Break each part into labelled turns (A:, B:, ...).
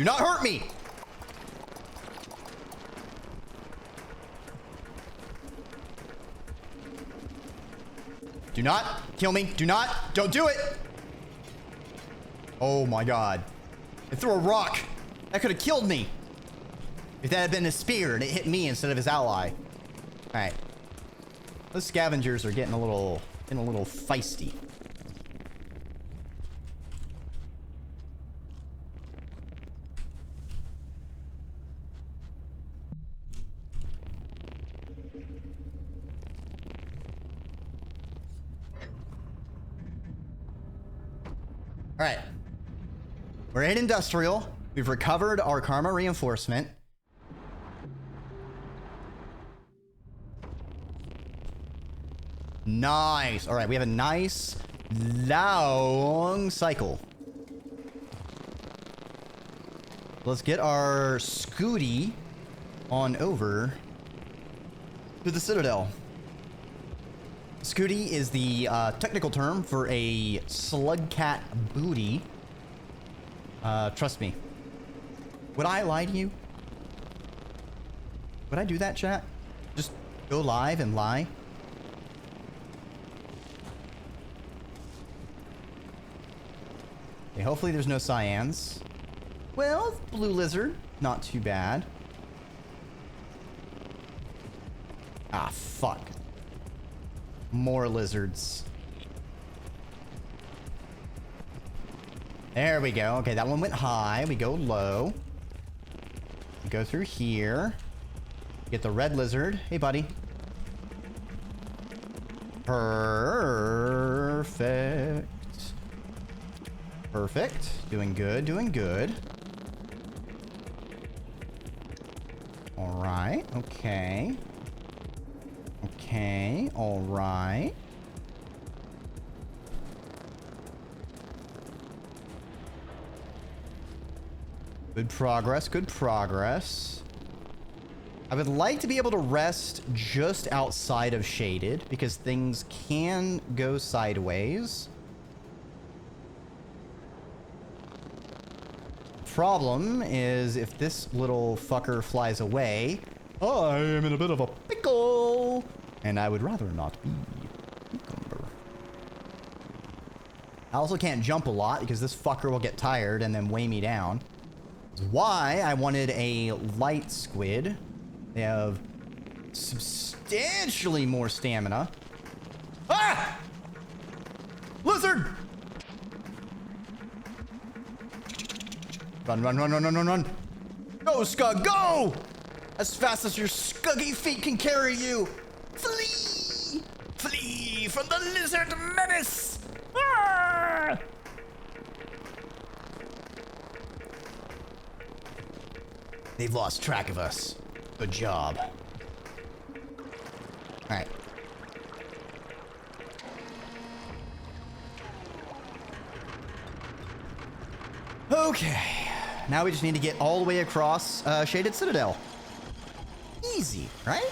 A: Do not hurt me! Do not kill me. Do not. Don't do it. Oh my god. It threw a rock. That could have killed me. If that had been a spear and it hit me instead of his ally. Alright. Those scavengers are getting a little feisty. Alright. We're in industrial. We've recovered our karma reinforcement. Nice. Alright, we have a nice long cycle. Let's get our Scooty on over to the Citadel. Scooty is the technical term for a slugcat booty. Trust me. Would I lie to you? Would I do that, chat? Just go live and lie? Okay, hopefully there's no cyans. Well, blue lizard. Not too bad. Ah, fuck. More lizards. There we go. Okay, that one went high. We go low. We go through here. Get the red lizard. Hey, buddy. Perfect. Perfect. Doing good. Doing good. All right. Okay. Okay. All right. Good progress. Good progress. I would like to be able to rest just outside of shaded because things can go sideways. Problem is if this little fucker flies away, I am in a bit of a pickle, and I would rather not be. I also can't jump a lot because this fucker will get tired and then weigh me down. That's why I wanted a light squid. They have substantially more stamina. Ah! Lizard! Run, run, run, run, run, run, run. Go, Scug, go! As fast as your scuggy feet can carry you. Flee! Flee from the lizard menace! Ah! They've lost track of us. Good job. Alright. Okay. Now we just need to get all the way across Shaded Citadel. Easy, right?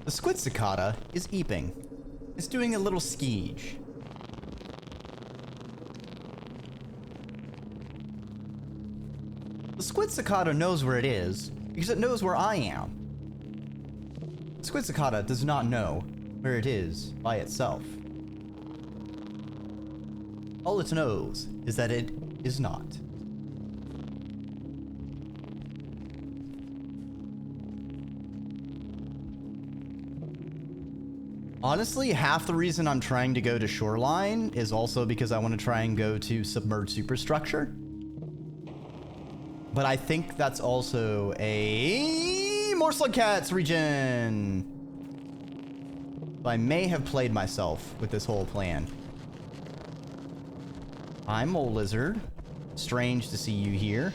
A: The squid cicada is eeping. It's doing a little skeege. The squid cicada knows where it is because it knows where I am. The squid cicada does not know where it is by itself. All it knows is that it is not. Honestly, half the reason I'm trying to go to Shoreline is also because I want to try and go to Submerged Superstructure. But I think that's also a more Slugcats region. So I may have played myself with this whole plan. Hi, mole lizard. Strange to see you here.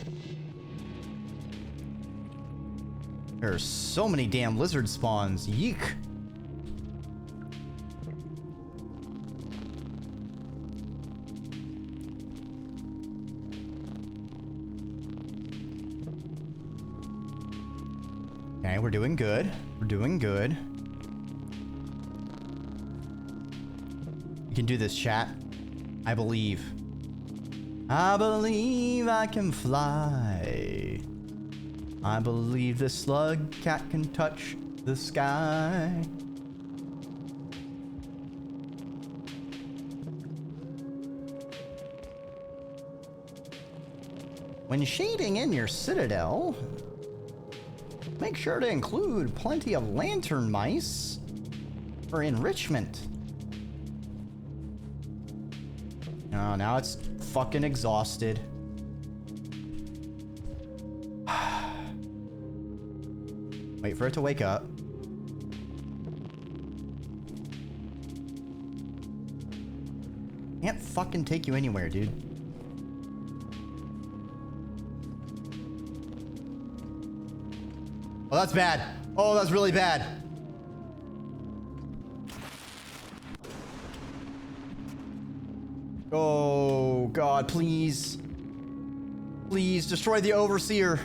A: There are so many damn lizard spawns. Yeek. Okay, we're doing good. We're doing good. You can do this, chat. I believe. I believe I can fly. I believe the slug cat can touch the sky. When shading in your citadel, make sure to include plenty of lantern mice for enrichment. Oh, now it's fucking exhausted. Wait for it to wake up. Can't fucking take you anywhere, dude. Oh, that's bad. Oh, that's really bad. Oh, God, please. Please, destroy the Overseer.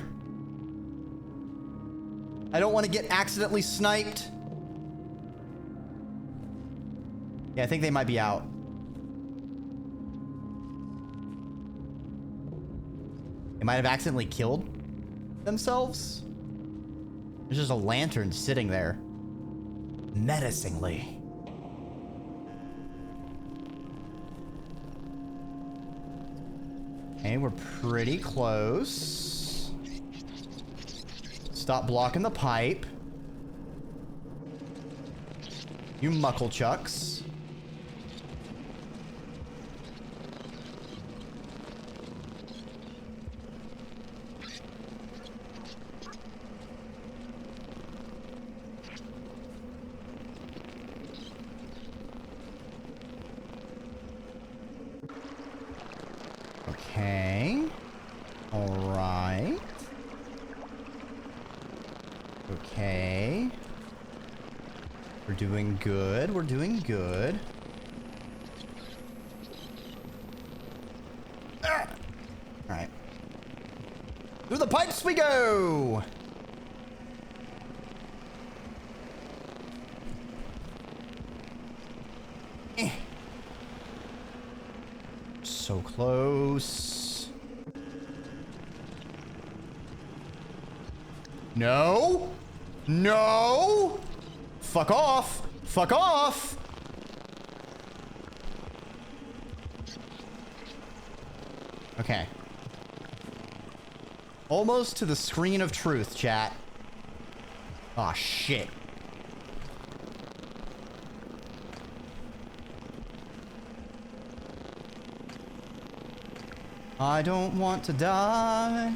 A: I don't want to get accidentally sniped. Yeah, I think they might be out. They might have accidentally killed themselves. There's just a lantern sitting there. Menacingly. Okay, we're pretty close. Stop blocking the pipe. You muckle chucks. Okay. All right. Okay. We're doing good. We're doing good. Ah! All right. Through the pipes we go. So close. No. No. Fuck off. Fuck off. Okay. Almost to the screen of truth, chat. Aw, shit. I don't want to die.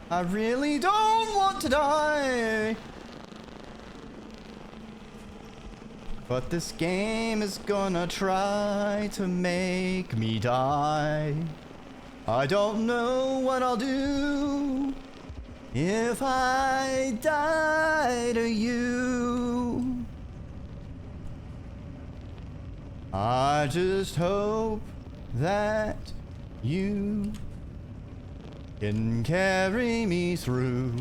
A: I really don't want to die. But this game is gonna try to make me die. I don't know what I'll do if I die to you. I just hope that you can carry me through.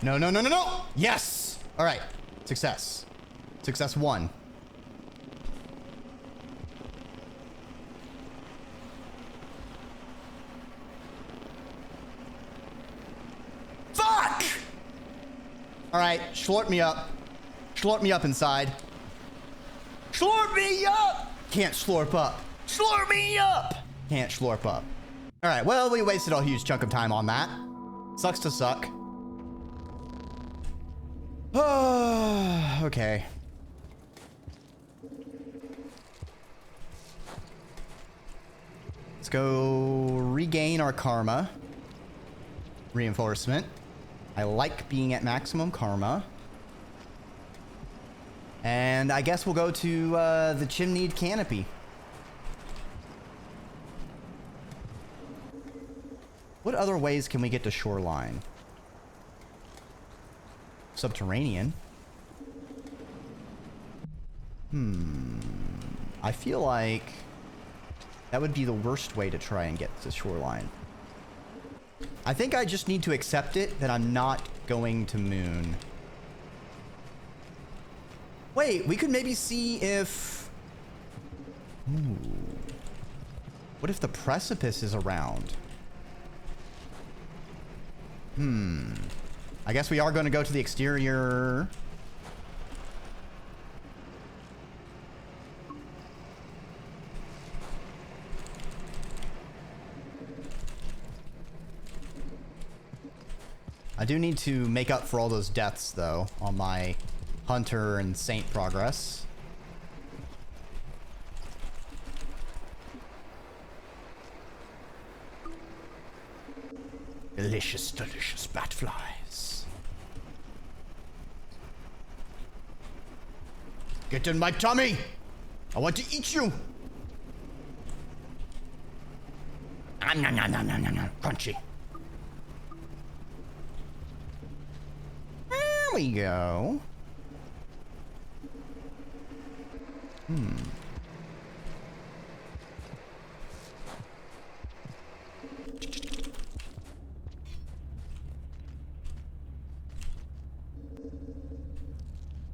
A: No, no, no, no, no! Yes! All right. Success. Success 1. Fuck! All right. Schlorp me up. Schlorp me up inside. Schlorp me up! Can't slurp up. Slurp me up! Can't slurp up. All right. Well, we wasted a huge chunk of time on that. Sucks to suck. Okay. Let's go regain our karma. Reinforcement. I like being at maximum karma. And I guess we'll go to the chimneyed canopy. What other ways can we get to shoreline? Subterranean. I feel like that would be the worst way to try and get to shoreline. I think I just need to accept it that I'm not going to moon. Wait, we could maybe see if... Ooh. What if the precipice is around? I guess we are going to go to the exterior. I do need to make up for all those deaths, though, on my Hunter and Saint progress. Delicious, delicious bat flies. Get in my tummy! I want to eat you! Nom, crunchy. There we go.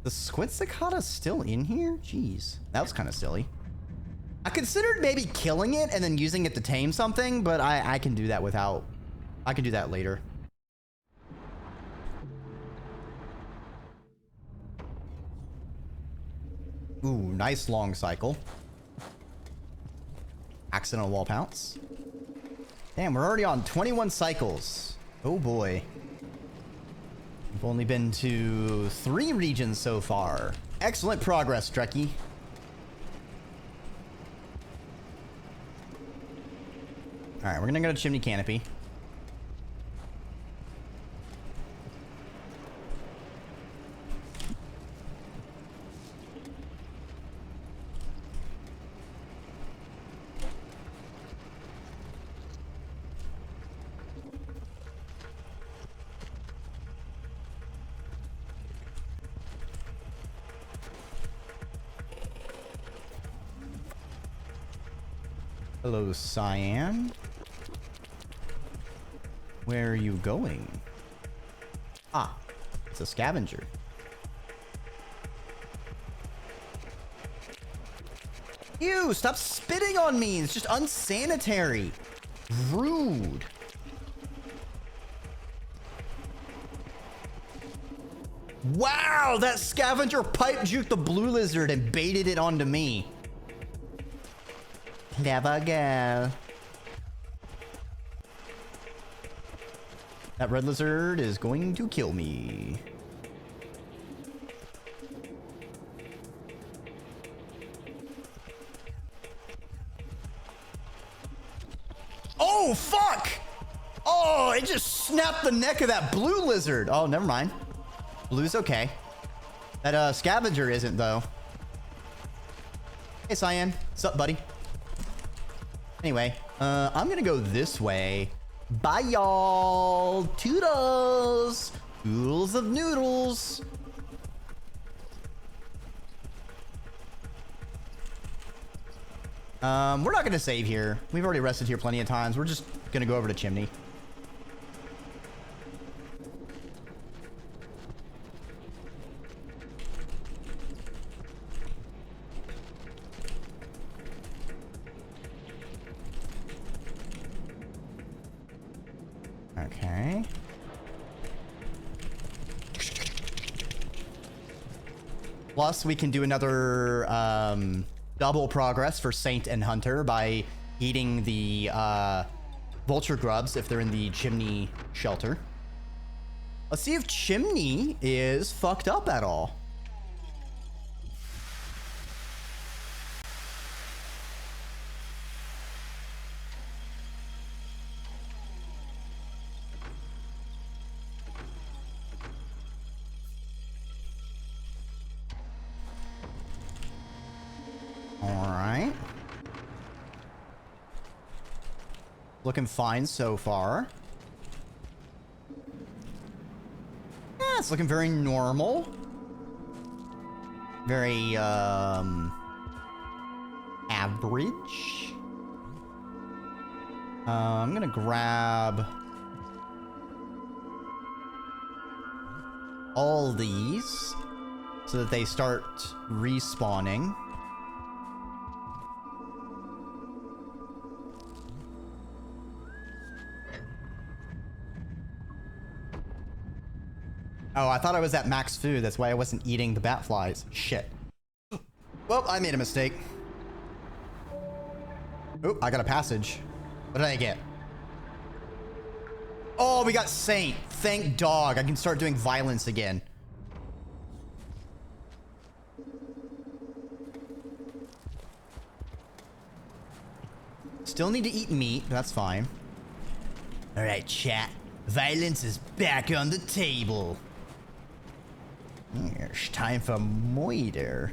A: The squid cicada's still in here? Jeez, that was kind of silly. I considered maybe killing it and then using it to tame something, but I can do that without... I can do that later. Ooh, nice long cycle. Accidental wall pounce. Damn, we're already on 21 cycles. Oh boy. We've only been to 3 regions so far. Excellent progress, Dreki. Alright, we're gonna go to Chimney Canopy. Hello, Cyan. Where are you going? Ah, it's a scavenger. Ew, stop spitting on me. It's just unsanitary. Rude. Wow, that scavenger pipe juked the blue lizard and baited it onto me. Clever girl. That red lizard is going to kill me. Oh, fuck! Oh, it just snapped the neck of that blue lizard. Oh, never mind. Blue's okay. That scavenger isn't, though. Hey, Cyan. What's up, buddy? Anyway, I'm gonna go this way. Bye, y'all. Toodles. Oodles of noodles. We're not gonna save here. We've already rested here plenty of times. We're just gonna go over to Chimney. Okay. Plus, we can do another double progress for Saint and Hunter by eating the vulture grubs if they're in the chimney shelter. Let's see if Chimney is fucked up at all. right. Looking fine so far. Yeah, it's looking very normal. Very, average. I'm gonna grab all these so that they start respawning. Oh, I thought I was at max food. That's why I wasn't eating the bat flies. Shit. Well, I made a mistake. Oh, I got a passage. What did I get? Oh, we got Saint. Thank dog. I can start doing violence again. Still need to eat meat. That's fine. All right, chat. Violence is back on the table. It's time for moiter.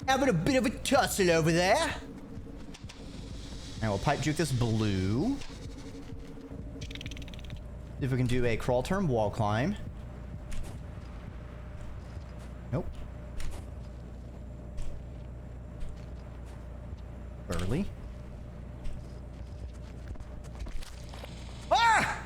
A: Having a bit of a tussle over there. And we'll pipe juke this blue. See if we can do a crawl turn wall climb. Nope. Early. Ah!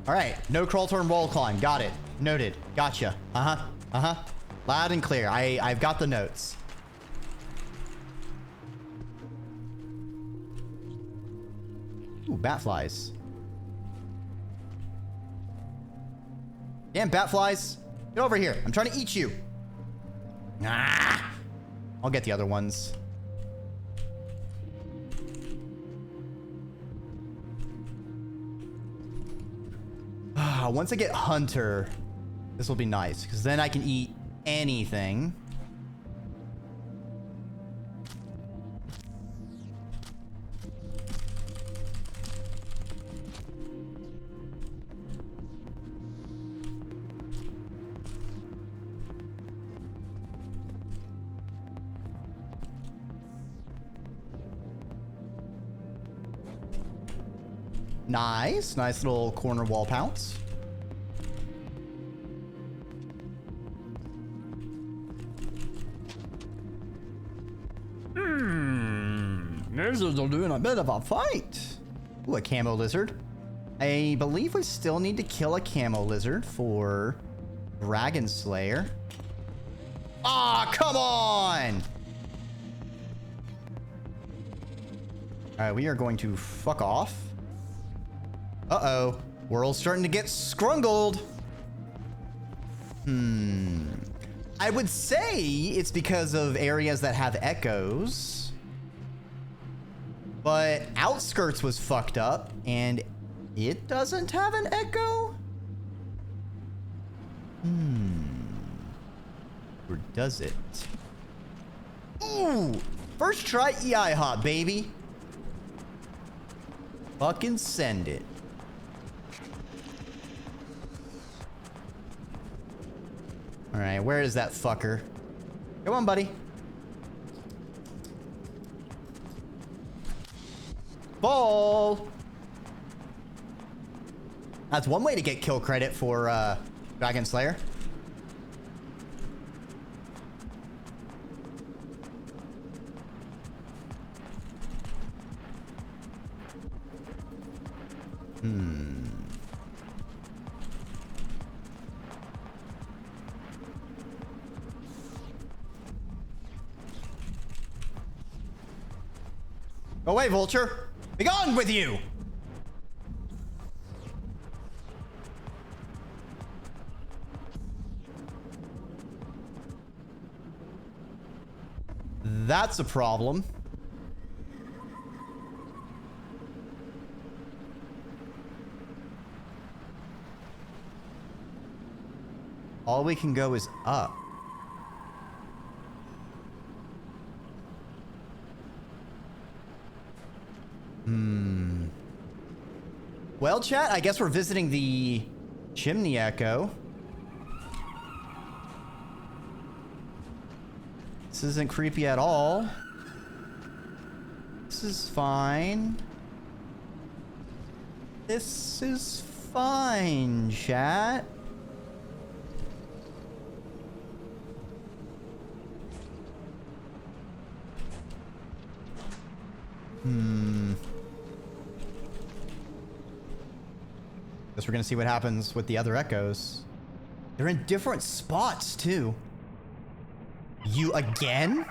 A: All right, no crawl turn wall climb. Got it. Noted. Gotcha. Uh-huh. Uh-huh. Loud and clear. I've got the notes. Ooh, bat flies. Damn bat flies. Get over here. I'm trying to eat you. Ah! I'll get the other ones. Once I get Hunter, this will be nice, because then I can eat anything. Nice. Nice little corner wall pounce. Lizards are doing a bit of a fight. Ooh, a camo lizard. I believe we still need to kill a camo lizard for Dragon Slayer. Ah, come on! Alright, we are going to fuck off. Uh-oh. World's starting to get scrungled. I would say it's because of areas that have echoes. But Outskirts was fucked up, and it doesn't have an echo? Or does it? Ooh! First try EI hop, baby. Fucking send it. Alright, where is that fucker? Come on, buddy. Ball! That's one way to get kill credit for Dragon Slayer. Go away, Vulture! Be gone with you! That's a problem. All we can go is up. Well, chat, I guess we're visiting the chimney echo. This isn't creepy at all. This is fine. This is fine, chat. Guess we're gonna see what happens with the other echoes. They're in different spots, too. You again?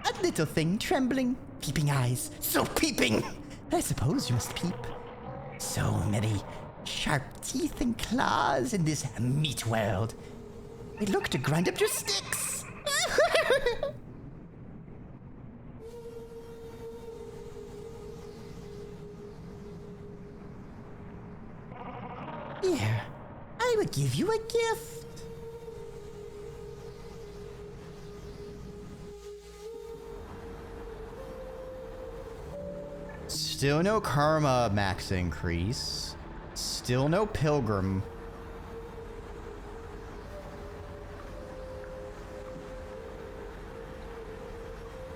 A: A little thing trembling. Peeping eyes. So peeping! I suppose you must peep. So many sharp teeth and claws in this meat world. They look to grind up your sticks. Here, I will give you a gift. Still no karma max increase. Still no pilgrim.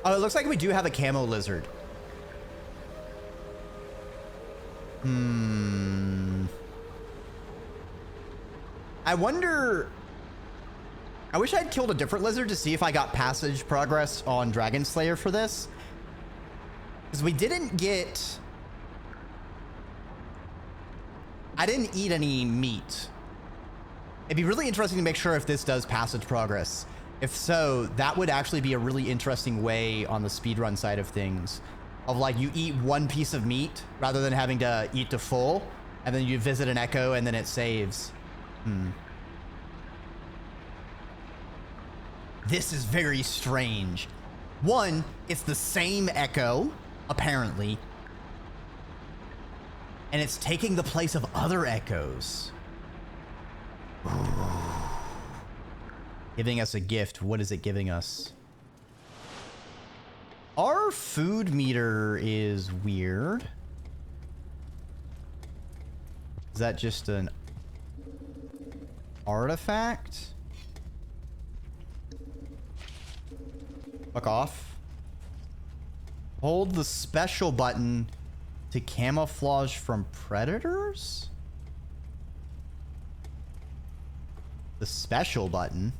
A: Oh, it looks like we do have a camo lizard. I wonder... I wish I'd killed a different lizard to see if I got passage progress on Dragon Slayer for this. Because we didn't get... I didn't eat any meat. It'd be really interesting to make sure if this does passage progress. If so, that would actually be a really interesting way on the speedrun side of things. Of like, you eat one piece of meat rather than having to eat the full. And then you visit an echo and then it saves. This is very strange. One, it's the same echo, apparently. And it's taking the place of other echoes. Ooh. Giving us a gift. What is it giving us? Our food meter is weird. Is that just an artifact? Fuck off. Hold the special button to camouflage from predators? The special button?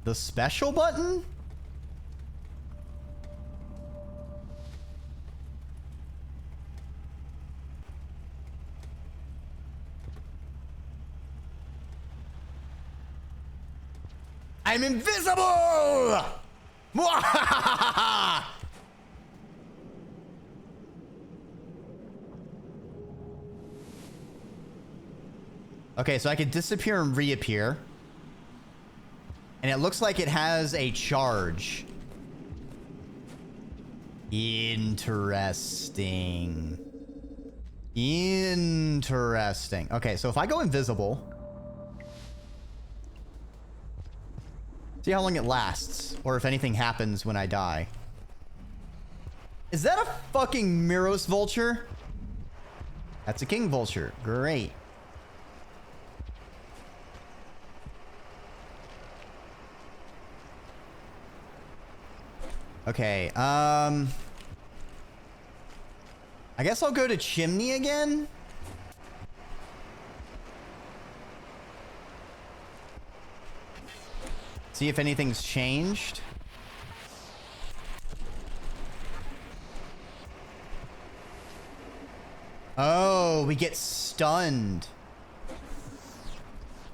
A: The special button? I'm invisible! Okay, so I can disappear and reappear. And it looks like it has a charge. Interesting. Interesting. Okay, so if I go invisible... See how long it lasts, or if anything happens when I die. Is that a fucking Miros vulture? That's a king vulture. Great. Okay, I guess I'll go to Chimney again. See if anything's changed. Oh, we get stunned.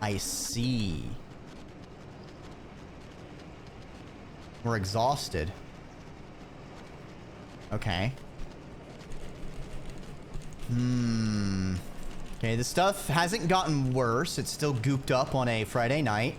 A: I see. We're exhausted. Okay. Okay, the stuff hasn't gotten worse. It's still gooped up on a Friday night.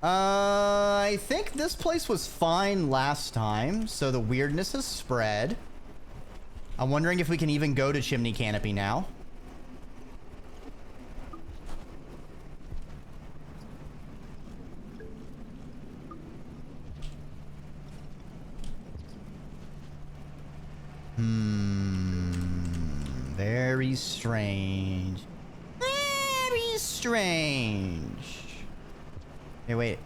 A: I think this place was fine last time, so the weirdness has spread. I'm wondering if we can even go to Chimney Canopy now. Very strange. Very strange. Hey, wait.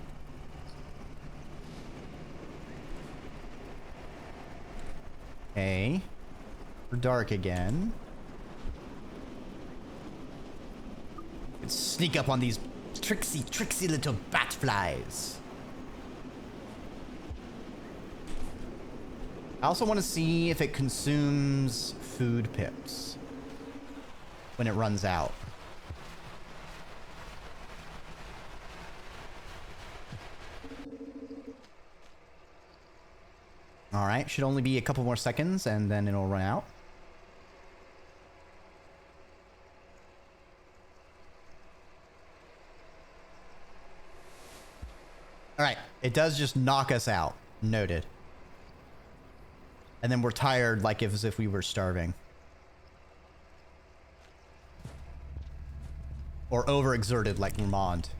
A: Okay. We're dark again. Let's sneak up on these tricksy little bat flies. I also want to see if it consumes food pips when it runs out. All right, should only be a couple more seconds and then it'll run out. All right, it does just knock us out. Noted. And then we're tired, like as if we were starving. Or overexerted, like Vermont.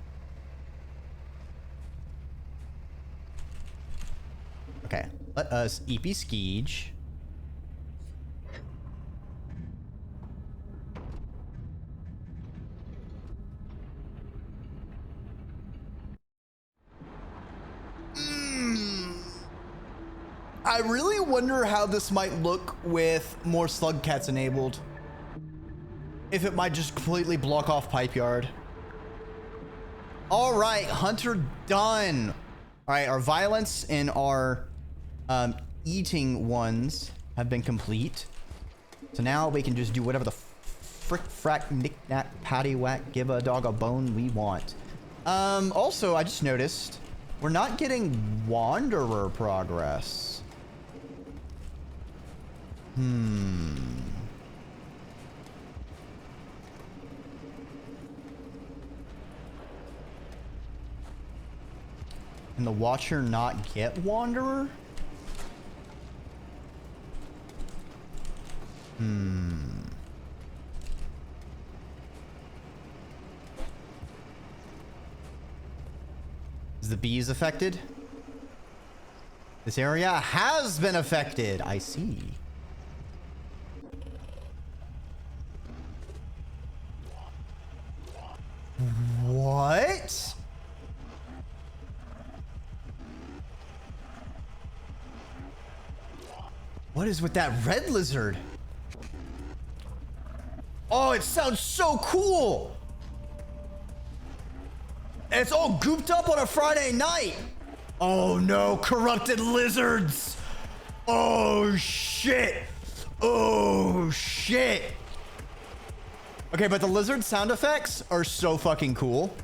A: Okay, let us eepy skeege. I really wonder how this might look with more slug cats enabled. If it might just completely block off Pipe Yard. All right, Hunter done. All right, our violence and our eating ones have been complete. So now we can just do whatever the frick, frack, knick-knack, patty-whack, give a dog a bone we want. Also, I just noticed we're not getting Wanderer progress. Can the Watcher not get Wanderer? Is the bees affected? This area has been affected. I see. What? What is with that red lizard? Oh, it sounds so cool. And it's all gooped up on a Friday night. Oh no, corrupted lizards. Oh shit. Oh shit. Okay, but the lizard sound effects are so fucking cool.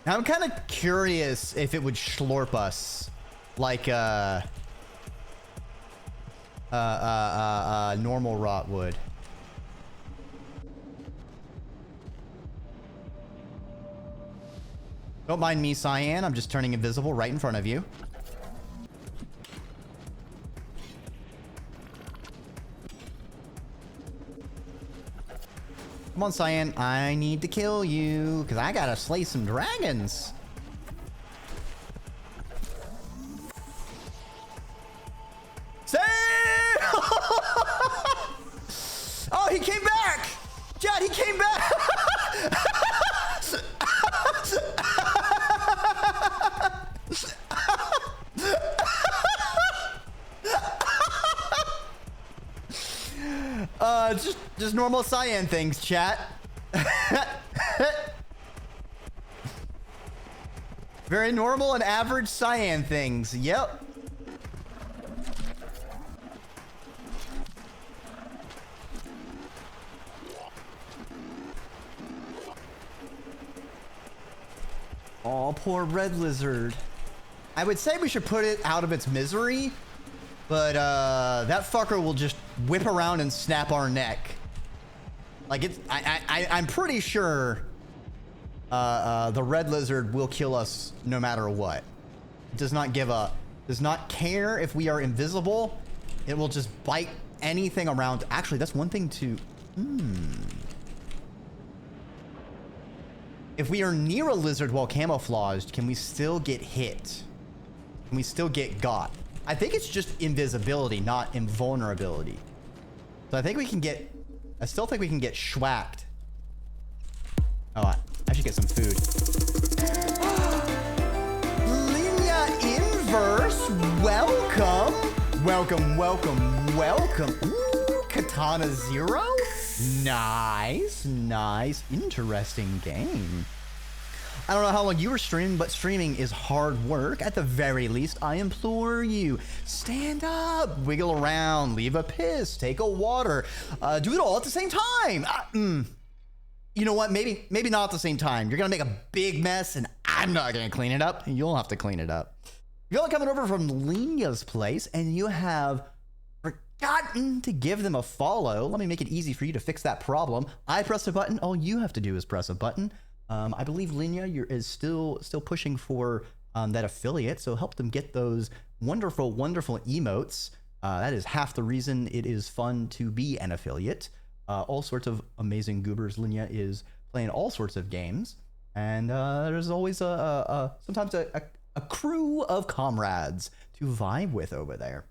A: Now I'm kind of curious if it would schlorp us like normal rot would. Don't mind me, Cyan. I'm just turning invisible right in front of you. Come on, Cyan. I need to kill you because I gotta slay some dragons. Save! Oh, he came back! Chad, he came back! Just normal Cyan things, chat. Very normal and average Cyan things. Yep. Oh, poor red lizard. I would say we should put it out of its misery, but that fucker will just whip around and snap our neck. Like I'm pretty sure the red lizard will kill us no matter what. It does not care if we are invisible. It will just bite anything around. Actually, that's one thing to. If we are near a lizard while camouflaged, can we still get hit? Can we still get got? I think it's just invisibility, not invulnerability. So I think we can get. I still think we can get schwacked. Oh, I should get some food. Linear Inverse, welcome. Welcome. Ooh, Katana Zero. Nice. Interesting game. I don't know how long you were streaming, but streaming is hard work. At the very least, I implore you, stand up, wiggle around, leave a piss, take a water, do it all at the same time. You know what? Maybe not at the same time. You're gonna make a big mess, and I'm not gonna clean it up. You'll have to clean it up. You're coming over from Linia's place, and you have forgotten to give them a follow. Let me make it easy for you to fix that problem. I press a button. All you have to do is press a button. I believe Linia is still pushing for that affiliate, so help them get those wonderful emotes. That is half the reason it is fun to be an affiliate. All sorts of amazing goobers. Linia is playing all sorts of games, and there's always sometimes a crew of comrades to vibe with over there.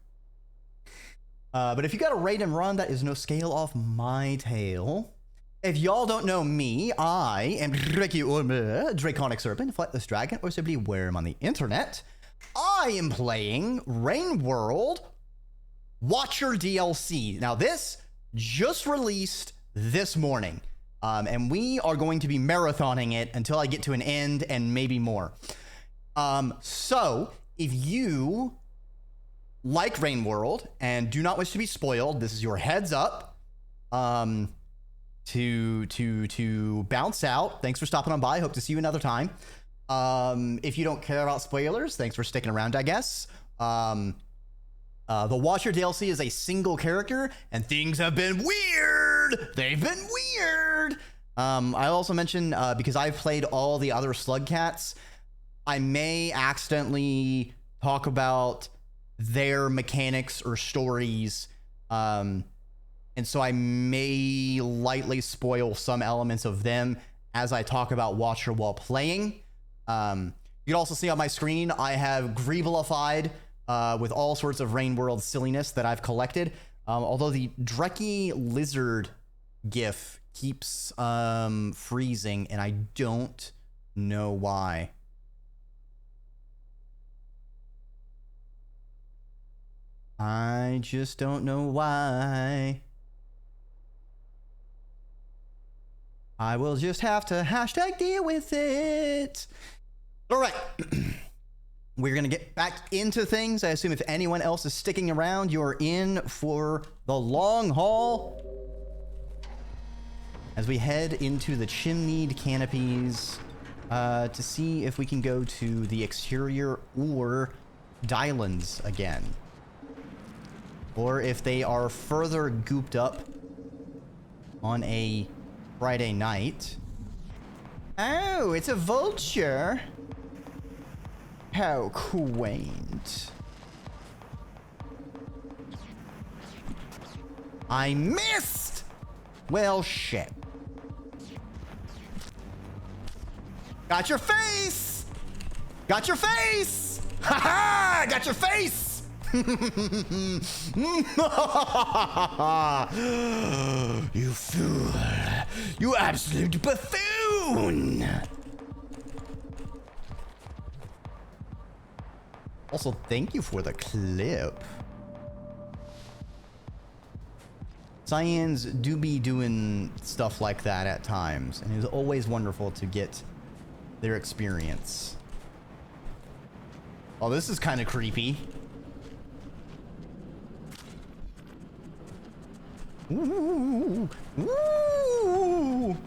A: But if you got a raid and run, that is no scale off my tail. If y'all don't know me, I am Dreki, Draconic Serpent, Flightless Dragon, or simply Worm on the internet. I am playing Rain World Watcher DLC. Now this just released this morning, and we are going to be marathoning it until I get to an end and maybe more. So if you like Rain World and do not wish to be spoiled, this is your heads up. To bounce out. Thanks for stopping on by. Hope to see you another time. If you don't care about spoilers, thanks for sticking around, I guess. The Watcher DLC is a single character, and things have been weird. They've been weird. I also mentioned, because I've played all the other Slug Cats, I may accidentally talk about their mechanics or stories, and so I may lightly spoil some elements of them as I talk about Watcher while playing. You can also see on my screen, I have Greebleified with all sorts of Rain World silliness that I've collected. Although the Dreki lizard gif keeps freezing, and I don't know why. I just don't know why. I will just have to hashtag deal with it. All right. We're going to get back into things. I assume if anyone else is sticking around, you're in for the long haul as we head into the chimneyed canopies to see if we can go to the exterior or Dylands again. Or if they are further gooped up on a Friday night. Oh, it's a vulture. How quaint. I missed! Well, shit. Got your face! Got your face! Ha ha! Got your face! You fool. You absolute buffoon! Also, thank you for the clip. Cyans do be doing stuff like that at times, and it's always wonderful to get their experience. Oh, this is kind of creepy. Ooh, ooh.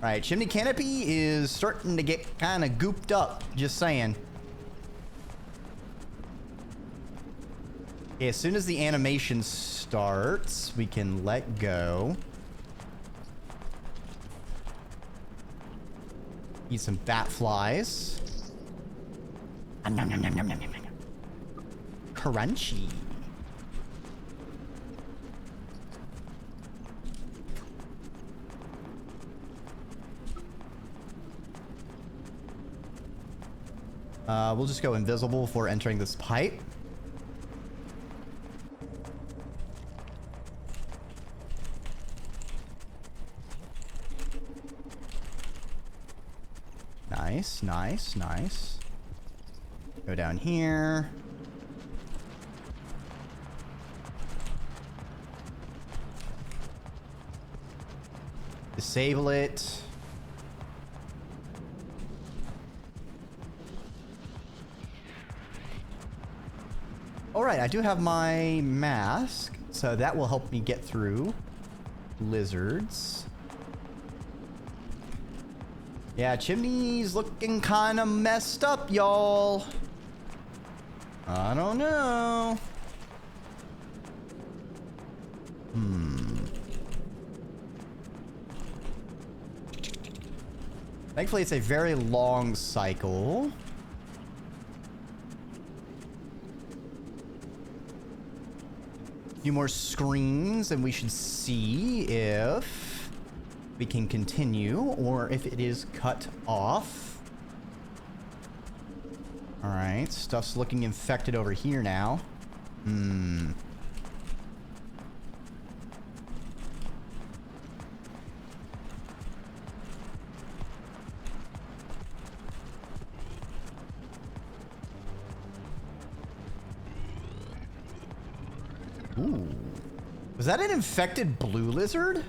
A: All right, chimney canopy is starting to get kind of gooped up. Just saying. Okay, as soon as the animation starts, we can let go. Eat some bat flies. Nom, nom, nom, nom, nom, nom, nom. Crunchy. We'll just go invisible before entering this pipe. Nice, nice, nice. Go down here. Disable it. All right, I do have my mask, so that will help me get through lizards. Yeah, chimney's looking kind of messed up, y'all. I don't know. Thankfully, it's a very long cycle. A few more screens and we should see if we can continue or if it is cut off. All right, stuff's looking infected over here now. Ooh. Was that an infected blue lizard?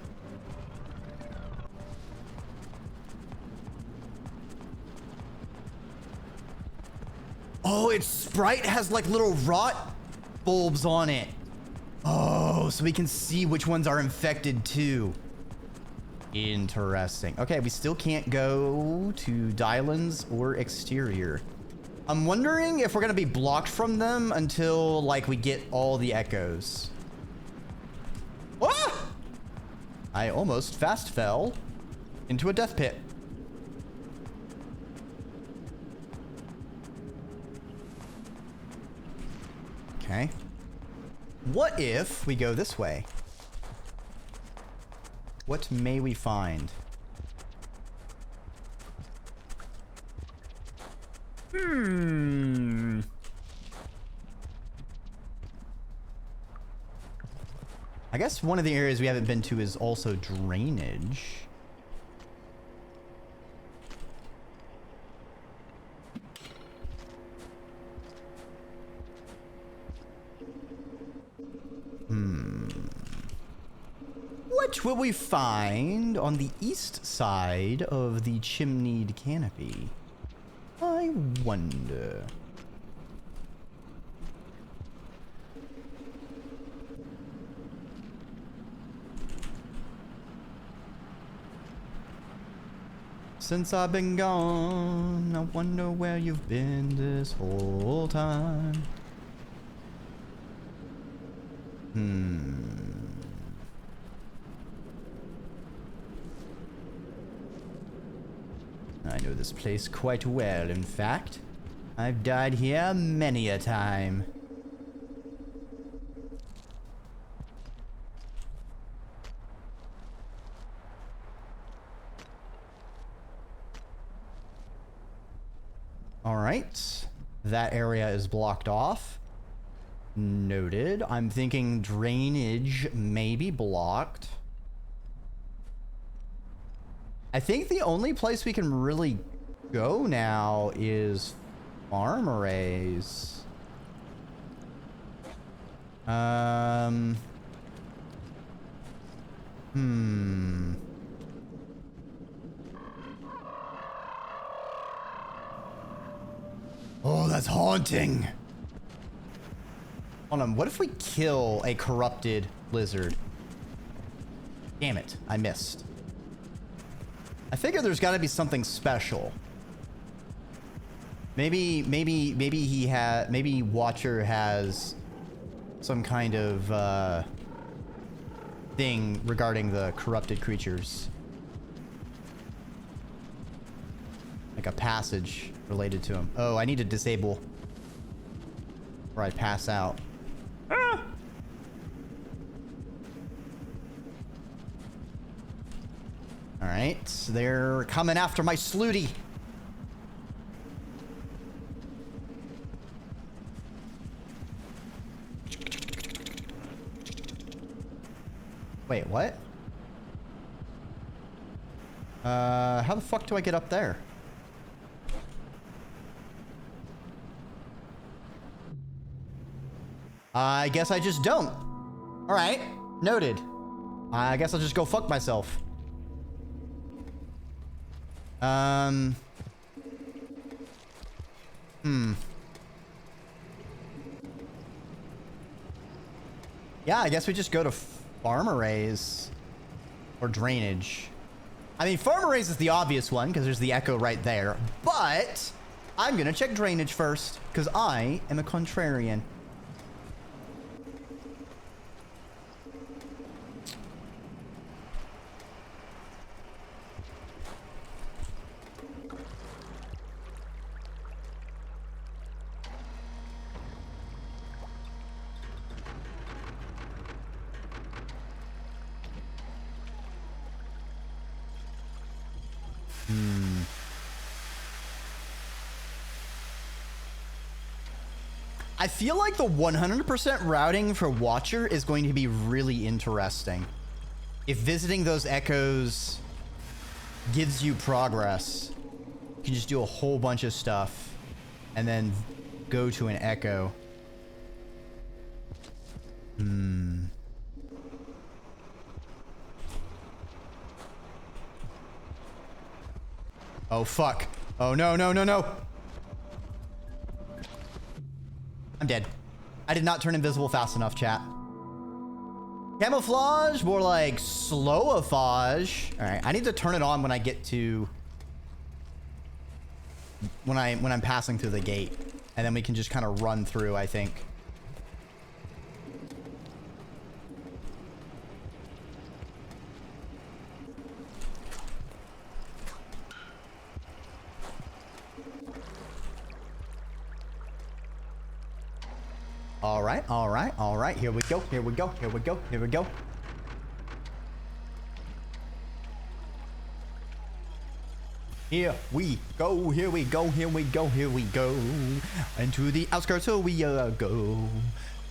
A: Oh, its sprite has like little rot bulbs on it. Oh, so we can see which ones are infected too. Interesting. Okay, we still can't go to Dylan's or exterior. I'm wondering if we're gonna be blocked from them until like we get all the echoes. Ah! I almost fast fell into a death pit. Okay. What if we go this way? What may we find? I guess one of the areas we haven't been to is also drainage. What will we find on the east side of the chimneyed canopy? I wonder. Since I've been gone, I wonder where you've been this whole time. I know this place quite well, in fact. I've died here many a time. All right, that area is blocked off. Noted. I'm thinking drainage may be blocked. I think the only place we can really go now is farm arrays. Oh, that's haunting. Hold on, what if we kill a corrupted lizard? Damn it, I missed. I figure there's got to be something special. Maybe Watcher has some kind of thing regarding the corrupted creatures. Like a passage related to him. Oh, I need to disable or I pass out. Ah! All right, they're coming after my Slooty. Wait, what? How the fuck do I get up there? I guess I just don't. All right, noted. I guess I'll just go fuck myself. Yeah, I guess we just go to farm arrays or drainage. I mean, farm arrays is the obvious one because there's the echo right there, but I'm gonna check drainage first because I am a contrarian. I feel like the 100% routing for Watcher is going to be really interesting. If visiting those echoes gives you progress, you can just do a whole bunch of stuff and then go to an echo. Oh, fuck. Oh, no, no, no, no. I'm dead. I did not turn invisible fast enough, chat. Camouflage, more like slowifage. All right, I need to turn it on when I get to when I'm passing through the gate, and then we can just kind of run through, I think. All right, all right, all right. Here we go. Here we go. Here we go. Here we go. Here we go. Here we go. Here we go. Here we go. Into the outskirts so we go.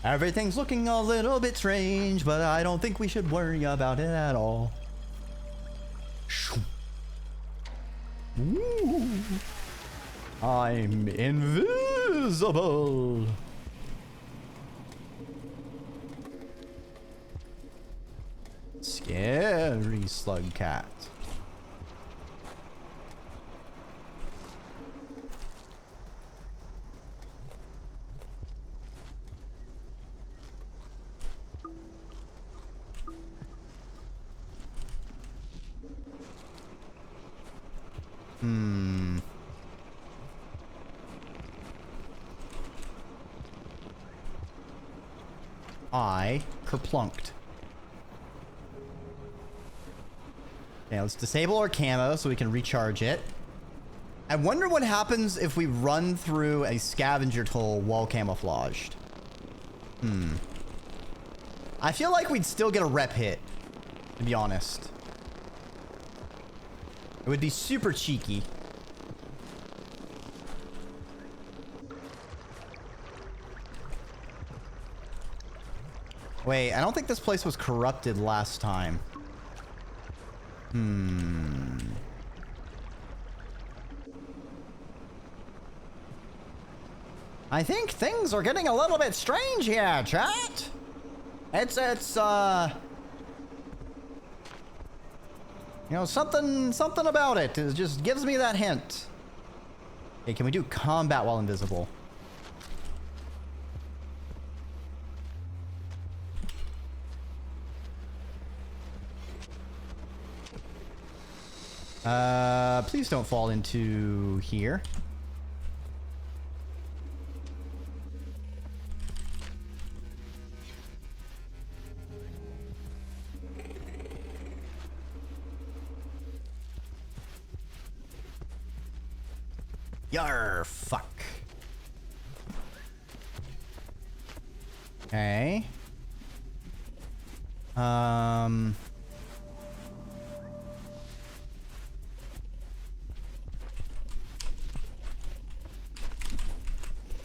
A: Everything's looking a little bit strange, but I don't think we should worry about it at all. Ooh. I'm invisible. Scary slug cat. I kerplunked. Okay, let's disable our camo so we can recharge it. I wonder what happens if we run through a scavenger hole while camouflaged. I feel like we'd still get a rep hit, to be honest. It would be super cheeky. Wait, I don't think this place was corrupted last time. I think things are getting a little bit strange here, chat. It's you know, something about it. It just gives me that hint. Okay, can we do combat while invisible? Please don't fall into here. Yar, fuck. Okay.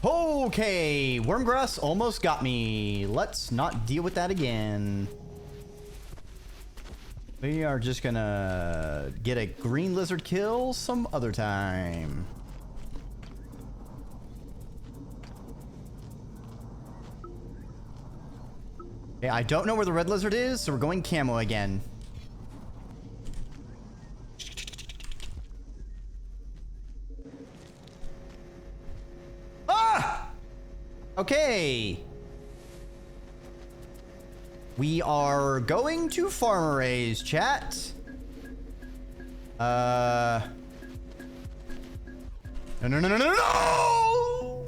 A: Okay, wormgrass almost got me. Let's not deal with that again. We are just gonna get a green lizard kill some other time. Okay, I don't know where the red lizard is, so we're going camo again. Ah! Okay. We are going to farm arrays, chat. No, no, no, no, no, no!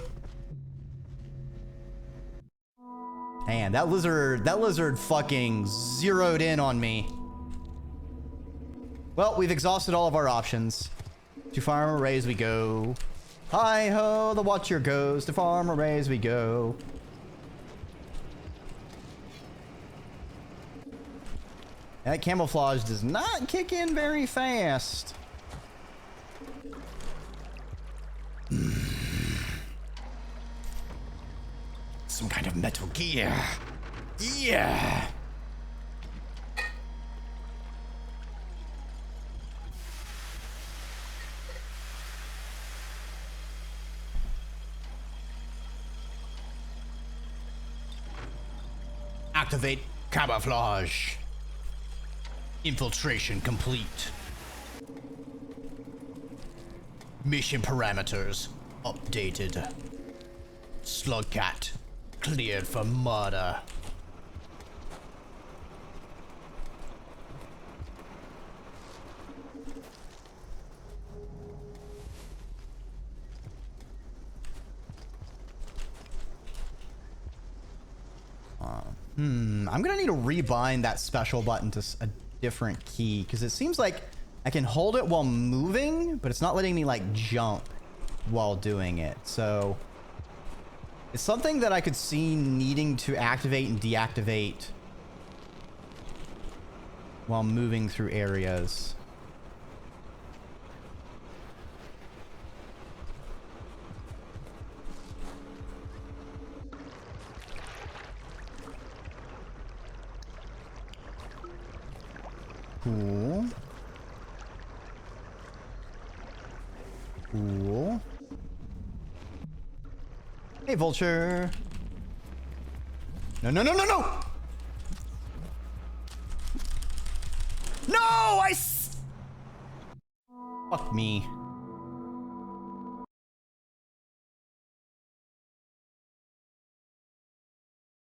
A: Man, that lizard fucking zeroed in on me. Well, we've exhausted all of our options. To farm arrays we go. Hi-ho, the watcher goes. To farm arrays we go. That camouflage does not kick in very fast. Some kind of Metal Gear. Yeah. Activate camouflage. Infiltration complete. Mission parameters updated. Slugcat cleared for murder. I'm gonna need to rebind that special button to a different key, because it seems like I can hold it while moving, but it's not letting me like jump while doing it. So it's something that I could see needing to activate and deactivate while moving through areas. Cool. Cool. Hey, vulture. No, no, no, no, no! No, fuck me.